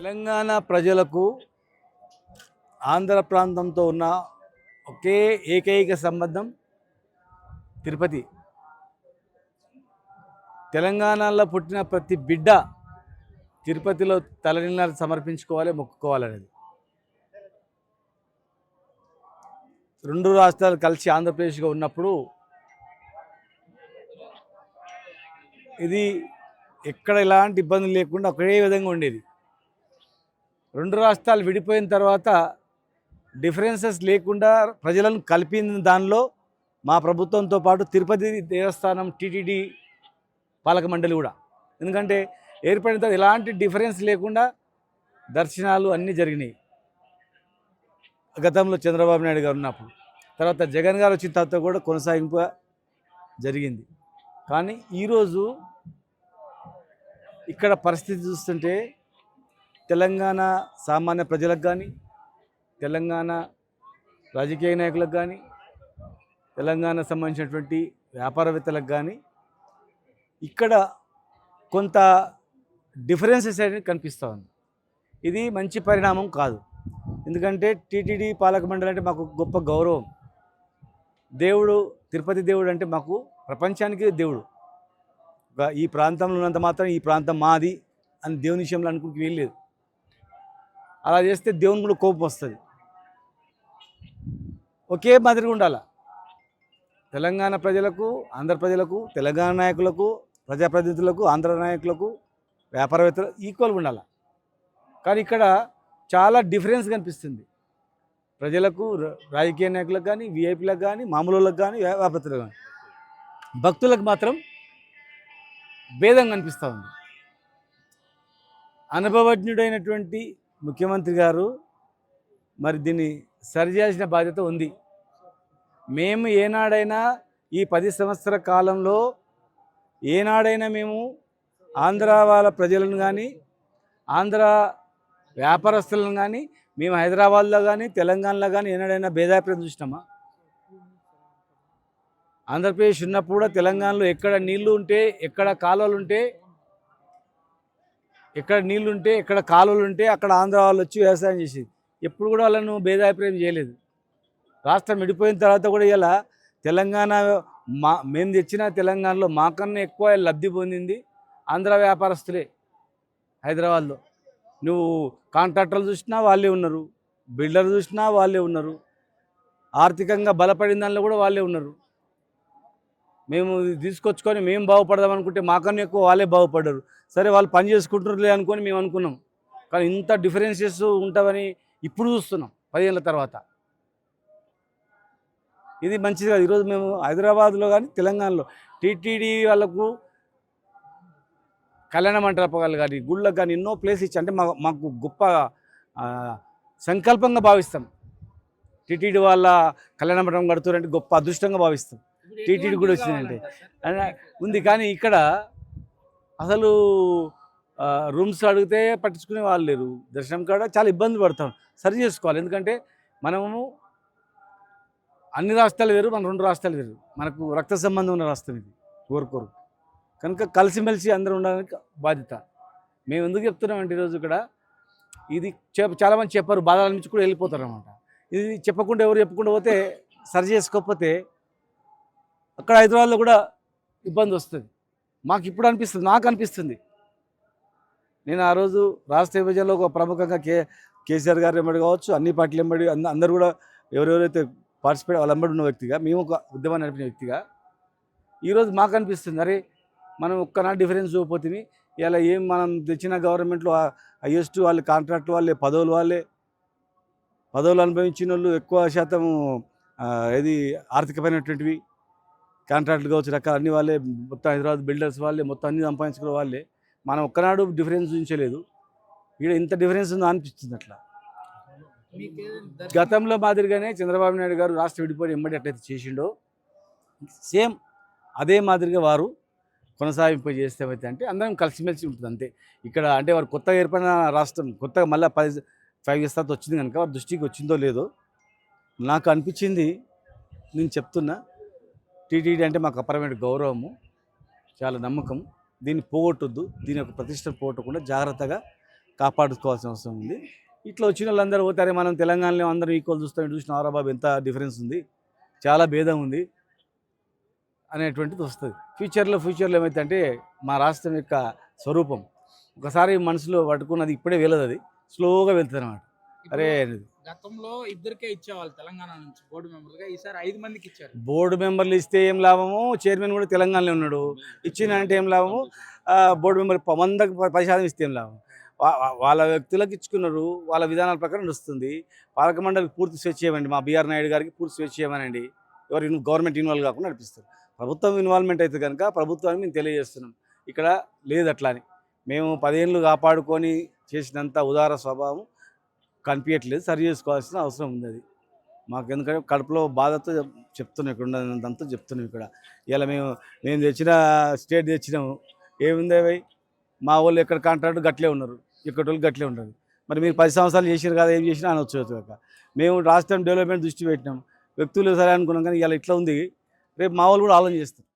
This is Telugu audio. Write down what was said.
తెలంగాణ ప్రజలకు ఆంధ్ర ప్రాంతంతో ఉన్న ఒకే ఏకైక సంబంధం తిరుపతి. తెలంగాణలో పుట్టిన ప్రతి బిడ్డ తిరుపతిలో తలనీలాలు సమర్పించుకోవాలి, మొక్కుకోవాలనేది. రెండు రాష్ట్రాలు కలిసి ఆంధ్రప్రదేశ్గా ఉన్నప్పుడు ఇది ఎక్కడ ఎలాంటి ఇబ్బందులు లేకుండా ఒకే విధంగా ఉండేది. రెండు రాష్ట్రాలు విడిపోయిన తర్వాత డిఫరెన్సెస్ లేకుండా ప్రజలను కలిపిన దానిలో మా ప్రభుత్వంతో పాటు తిరుపతి దేవస్థానం, టీటీడీ పాలక మండలి కూడా. ఎందుకంటే ఏర్పడిన తర్వాత ఎలాంటి డిఫరెన్స్ లేకుండా దర్శనాలు అన్నీ జరిగినాయి. గతంలో చంద్రబాబు నాయుడు గారు ఉన్నప్పుడు, తర్వాత జగన్ గారు వచ్చిన తర్వాత కూడా కొనసాగింపు జరిగింది. కానీ ఈరోజు ఇక్కడ పరిస్థితి చూస్తుంటే తెలంగాణ సామాన్య ప్రజలకు కానీ, తెలంగాణ రాజకీయ నాయకులకు కానీ, తెలంగాణ సంబంధించినటువంటి వ్యాపారవేత్తలకు కానీ ఇక్కడ కొంత డిఫరెన్సెస్ అనేది కనిపిస్తూ ఉంది. ఇది మంచి పరిణామం కాదు. ఎందుకంటే టీటీడీ పాలక మండలి అంటే మాకు గొప్ప గౌరవం. దేవుడు, తిరుపతి దేవుడు అంటే మాకు ప్రపంచానికి దేవుడు. ఈ ప్రాంతంలో ఉన్నంత మాత్రం ఈ ప్రాంతం మాది అని దేవుని విషయంలో అనుకుంటే వీల్లేదు. అలా చేస్తే దేవుని కూడా కోపం వస్తుంది. ఒకే మాదిరిగా ఉండాలి. తెలంగాణ ప్రజలకు, ఆంధ్ర ప్రజలకు, తెలంగాణ నాయకులకు, ప్రజాప్రతినిధులకు, ఆంధ్ర నాయకులకు, వ్యాపారవేత్తలు ఈక్వల్గా ఉండాలి. కానీ ఇక్కడ చాలా డిఫరెన్స్ కనిపిస్తుంది. ప్రజలకు, రాజకీయ నాయకులకు కానీ, విఐపీలకు కానీ, మామూలు వాళ్ళకు కానీ, వ్యాపారవేత్తలకు కానీ, భక్తులకు మాత్రం భేదం కనిపిస్తూ ఉంది. అనుభవజ్ఞుడైనటువంటి ముఖ్యమంత్రి గారు మరి దీన్ని సరిచేయాల్సిన బాధ్యత ఉంది. మేము ఏనాడైనా ఈ 10 సంవత్సరాల కాలంలో ఏనాడైనా మేము ఆంధ్ర వాళ్ళ ప్రజలను కానీ, ఆంధ్ర వ్యాపారస్తులను కానీ, మేము హైదరాబాద్లో కానీ, తెలంగాణలో కానీ ఏనాడైనా భేదాభిప్రాయం చూసినామా? ఆంధ్రప్రదేశ్ ఉన్నప్పుడు కూడా తెలంగాణలో ఎక్కడ నీళ్లు ఉంటే, ఎక్కడ కాలువలు ఉంటే, ఎక్కడ కాలువలు ఉంటే అక్కడ ఆంధ్ర వాళ్ళు వచ్చి వ్యవసాయం చేసేది. ఎప్పుడు కూడా వాళ్ళను భేదాభిప్రాయం చేయలేదు. రాష్ట్రం విడిపోయిన తర్వాత కూడా ఇలా తెలంగాణ మేము తెచ్చిన తెలంగాణలో మాకన్నా ఎక్కువ లబ్ధి పొందింది ఆంధ్ర వ్యాపారస్తులే. హైదరాబాద్లో నువ్వు కాంట్రాక్టర్లు చూసినా వాళ్ళే ఉన్నారు, బిల్డర్ చూసినా వాళ్ళే ఉన్నారు, ఆర్థికంగా బలపడిన దానిలో కూడా వాళ్ళే ఉన్నారు. మేము తీసుకొచ్చుకొని మేము బాగుపడదాం అనుకుంటే మాకన్నా ఎక్కువ వాళ్ళే బాగుపడ్డారు. సరే వాళ్ళు పని చేసుకుంటున్నారులే అనుకొని మేము అనుకున్నాం. కానీ ఇంత డిఫరెన్సెస్ ఉంటావని ఇప్పుడు చూస్తున్నాం 10 ఏళ్ళ తర్వాత. ఇది మంచిది కాదు. ఈరోజు మేము హైదరాబాద్లో కానీ, తెలంగాణలో టీటీడీ వాళ్ళకు కళ్యాణ మంటపాలు కానీ, గుళ్ళకు కానీ ఎన్నో ప్లేస్ ఇచ్చి అంటే మాకు గొప్ప సంకల్పంగా భావిస్తాం. టీటీడీ వాళ్ళ కళ్యాణ మంటపం కడుతున్నారంటే గొప్ప అదృష్టంగా భావిస్తాం. టీటీడీ కూడా వచ్చిందంటే ఉంది. కానీ ఇక్కడ అసలు రూమ్స్ అడిగితే పట్టించుకునే వాళ్ళు లేరు. దర్శనం కాడ చాలా ఇబ్బంది పడతాం. సరి చేసుకోవాలి. ఎందుకంటే మనము అన్ని రాష్ట్రాలు వేరు, మన 2 రాష్ట్రాలు వేరు. మనకు రక్త సంబంధం ఉన్న రాష్ట్రం ఇది కోరుకోరు. కనుక కలిసిమెలిసి అందరూ ఉండడానికి బాధ్యత. మేము ఎందుకు చెప్తున్నామంటే ఈరోజు ఇక్కడ ఇది చాలామంది చెప్పారు, బాధల నుంచి కూడా వెళ్ళిపోతారు అన్నమాట. ఇది చెప్పకుండా ఎవరు చెప్పకుండా పోతే, సరి చేసుకోకపోతే అక్కడ హైదరాబాద్లో కూడా ఇబ్బంది వస్తుంది. మాకు ఇప్పుడు అనిపిస్తుంది, నాకు అనిపిస్తుంది. నేను ఆ రోజు రాష్ట్ర విభజనలో ఒక ప్రముఖంగా కేసీఆర్ గారు ఎంబడి కావచ్చు, అన్ని పార్టీలు ఎంబడి అందరూ కూడా ఎవరెవరైతే పార్టిసిపేట్ వాళ్ళ ఎంబడి ఉన్న వ్యక్తిగా, మేము ఒక ఉద్యమాన్ని నడిపిన వ్యక్తిగా ఈరోజు మాకు అనిపిస్తుంది, అరే మనం ఒక్కనాడు డిఫరెన్స్ చూపోతుంది. ఇలా ఏం మనం తెచ్చిన గవర్నమెంట్లో హైయెస్ట్ వాళ్ళు కాంట్రాక్ట్ వాళ్ళే, పదవులు అనుభవించిన వాళ్ళు ఎక్కువ శాతం ఏది ఆర్థికమైనటువంటివి కాంట్రాక్ట్లు కావచ్చు, రకాలు అన్ని వాళ్ళే, మొత్తం హైదరాబాద్ బిల్డర్స్ వాళ్ళే, మొత్తం అన్ని సంపాదించుకునే వాళ్ళే. మనం ఒక్కనాడు డిఫరెన్స్ చూపించలేదు. ఇక్కడ ఇంత డిఫరెన్స్ ఉందో అనిపిస్తుంది. అట్లా గతంలో మాదిరిగానే చంద్రబాబు నాయుడు గారు రాష్ట్ర విడిపోయి ఎమ్మడి ఎట్లయితే చేసిండో సేమ్ అదే మాదిరిగా వారు కొనసాగింపు చేస్తే అంటే అందరం కలిసిమెలిసి ఉంటుంది అంతే. ఇక్కడ అంటే వారు కొత్తగా ఏర్పడిన రాష్ట్రం, కొత్తగా మళ్ళీ 5 ఇయర్స్ తర్వాత వచ్చింది కనుక వారి దృష్టికి వచ్చిందో లేదో నాకు అనిపించింది. నేను చెప్తున్నా, టీటీడీ అంటే మాకు అపరమైన గౌరవము, చాలా నమ్మకం. దీన్ని పోగొట్టొద్దు. దీని యొక్క ప్రతిష్టను పోగొట్టకుండా జాగ్రత్తగా కాపాడుకోవాల్సిన అవసరం ఉంది. ఇట్లా వచ్చిన వాళ్ళందరూ పోతారే మనం తెలంగాణలో అందరం ఈక్వల్ చూస్తాం, చూసినారా బాబు ఎంత డిఫరెన్స్ ఉంది, చాలా భేదం ఉంది అనేటువంటిది వస్తుంది. ఫ్యూచర్లో ఏమైతే మా రాష్ట్రం యొక్క స్వరూపం ఒకసారి మనసులో పట్టుకున్నది ఇప్పుడే వెళ్ళదు, అది స్లోగా వెళ్తుంది అనమాట. అరే గతంలో ఇద్దరికే ఇచ్చేవాళ్ళు తెలంగాణ నుంచి బోర్డు మెంబర్లుగా, ఈసారి 5 మందికి ఇచ్చారు. బోర్డు మెంబర్లు ఇస్తే ఏం లాభము, చైర్మన్ కూడా తెలంగాణలో ఉన్నాడు, ఇచ్చిన అంటే ఏం లాభము, బోర్డు మెంబర్ 100% ఇస్తే ఏం లాభం. వాళ్ళ వ్యక్తులకు ఇచ్చుకున్నారు, వాళ్ళ విధానాల ప్రకారం నడుస్తుంది. పాలక మండలికి పూర్తి స్వేచ్ఛ ఇవ్వండి, మా బిఆర్ నాయుడు గారికి పూర్తి స్వేచ్ఛ ఇవ్వమనండి, ఎవరు గవర్నమెంట్ ఇన్వాల్వ్ కాకుండా నడిపిస్తారు. ప్రభుత్వం ఇన్వాల్వ్మెంట్ అయితే కనుక ప్రభుత్వాన్ని మేము తెలియజేస్తున్నాం, ఇక్కడ లేదు అట్లా అని. మేము 10 ఏళ్ళు కాపాడుకొని చేసినంత ఉదార స్వభావం కనిపించట్లేదు, సరి చేసుకోవాల్సిన అవసరం ఉంది. అది మాకు ఎందుకంటే కడుపులో బాధతో చెప్తున్నాం, ఇక్కడ ఉన్నదంతా చెప్తున్నాం. ఇక్కడ ఇలా మేము తెచ్చిన స్టేట్ తెచ్చినాము, ఏముంది అవి మా వాళ్ళు ఎక్కడ కాంట్రాక్ట్ గట్లే ఉన్నారు, ఇక్కడ వాళ్ళు గట్లే ఉన్నారు. మరి మీరు 10 సంవత్సరాలు చేసారు కదా, ఏం చేసినా అనొచ్చు కాక. మేము రాష్ట్రం డెవలప్మెంట్ దృష్టి పెట్టినాం, వ్యక్తులు సరే అనుకున్నాం, కానీ ఇలా ఇట్లా ఉంది, రేపు మా వాళ్ళు కూడా ఆలోచన చేస్తారు.